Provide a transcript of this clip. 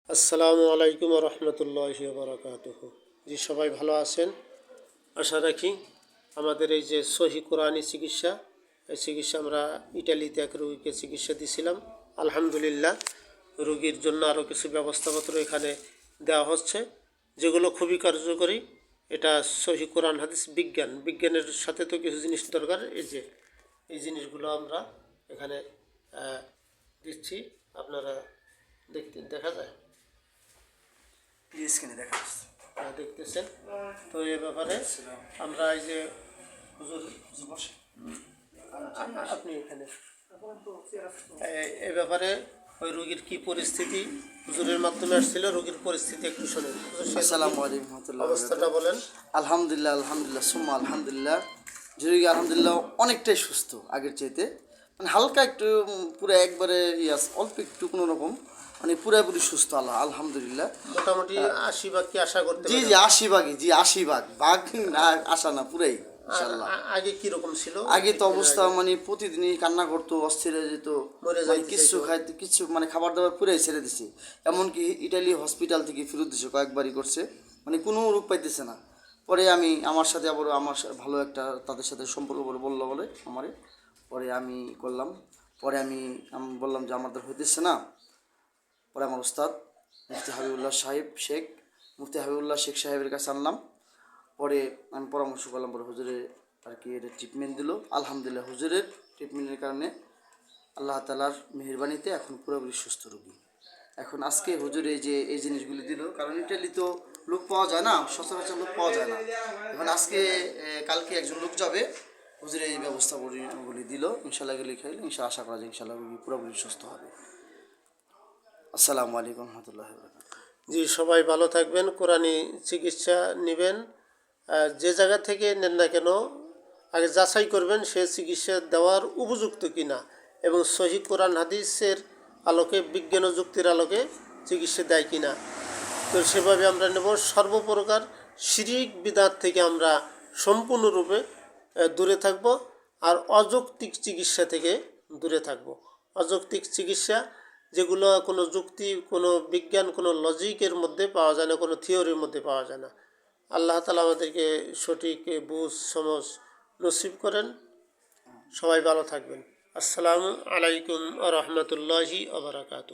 আসসালামু আলাইকুম রহমতুল্লাহি বারাকাতুহু। জি, সবাই ভালো আছেন আশা রাখি। আমাদের এই যে সহি কোরআনী চিকিৎসা, এই চিকিৎসা আমরা ইটালিতে এক রোগীকে চিকিৎসা দিয়েছিলাম। আলহামদুলিল্লাহ, রোগীর জন্য আরও কিছু ব্যবস্থাপত্র এখানে দেওয়া হচ্ছে, যেগুলো খুবই কার্যকরী। এটা সহি কোরআন হাদিস বিজ্ঞানের সাথে তো কিছু জিনিস দরকার। এই জিনিসগুলো আমরা এখানে দিচ্ছি, আপনারা দেখা যায় স্ক্রিনে দেখা যাচ্ছে। দেখতেছেন। তো এ ব্যাপারে আমরা এই যে হুজুর আপনি এখানে এ ব্যাপারে ওই রোগীর কি পরিস্থিতি হুজুরের মাধ্যমে আসছিল, রোগীর পরিস্থিতি একটু শুনুন। আসসালামু আলাইকুম রহমতুল্লাহ। অবস্থাটা বলেন। আলহামদুলিল্লাহ সুম্মা আলহামদুলিল্লাহ। রোগী আলহামদুলিল্লাহ অনেকটাই সুস্থ আগের চাইতে, মানে হালকা একটু পুরো একবারে অল্প একটু কোনো রকম মানে পুরোপুরি সুস্থ আলহামদুলিল্লাহ। মোটামুটি 80 ভাগ কি আশা করতে? জি 80 ভাগ ভাগ না, আশা না পুরাই ইনশাআল্লাহ। আগে কি রকম ছিল? আগে তো অবস্থা মানে প্রতিদিনই কান্না করতো, অস্থির হয়ে যেত, মানে কিছু মানে খাবার দাবার পুরাই ছেড়ে দিছে। এমনকি ইটালি হসপিটাল থেকে ফেরত দিছে, কয়েকবারই করছে, মানে কোনো রূপ পাইতেছে না। পরে আমি আমার সাথে আবার ভালো একটা তাদের সাথে সম্পর্ক করে বললো বলে পরে আমি করলাম। পরে আমি বললাম যে আমাদের হইতেছে না। পরে আমার উস্তাদ মুফতি হাবিবুল্লাহ শেখ সাহেবের কাছে আনলাম। পরে আমি পরামর্শ করলাম, পরে হুজুরে আর কি এটা ট্রিটমেন্ট দিল। আলহামদুলিল্লাহ, হুজুরের ট্রিটমেন্টের কারণে আল্লাহ তাআলার মেহেরবানিতে এখন পুরোপুরি সুস্থ রোগী। এখন আজকে হুজুরে এই জিনিসগুলি দিল, কারণ ইটালি তো লোক পাওয়া যায় না, সচরাচর লোক পাওয়া যায় না। এখন কালকে একজন লোক যাবে, হুজুরে এই ব্যবস্থাগুলি দিল, ইনশাআল্লাহ এগুলি খাইলে ইনশাআল্লাহ আশা করা যায় ইনশাআল্লাহ রোগী পুরোপুরি সুস্থ হবে। আসসালামু আলাইকুম রহমতুল্লাহ। জি, সবাই ভালো থাকবেন, কোরআনী চিকিৎসা নেবেন। যে জায়গা থেকে নেন না কেন, আগে যাচাই করবেন সে চিকিৎসা দেওয়ার উপযুক্ত কিনা, এবং সহি কোরআন হাদিসের আলোকে, বিজ্ঞান ও যুক্তির আলোকে চিকিৎসা দেয় কিনা। তো সেভাবে আমরা নেব। সর্বপ্রকার শিরিক বিদআত থেকে আমরা সম্পূর্ণরূপে দূরে থাকব, আর অযৌক্তিক চিকিৎসা থেকে দূরে থাকব। অযৌক্তিক চিকিৎসা যেগুলো কোনো যুক্তি, কোনো বিজ্ঞান, কোনো লজিকের মধ্যে পাওয়া যায় না, কোনো থিওরির মধ্যে পাওয়া যায় না। আল্লাহ তাআলা আমাদেরকে সঠিক বুঝ সমঝ নসিব করেন। সবাই ভালো থাকবেন। আসসালামু আলাইকুম ওয়া রাহমাতুল্লাহি ওয়া বারাকাতুহু।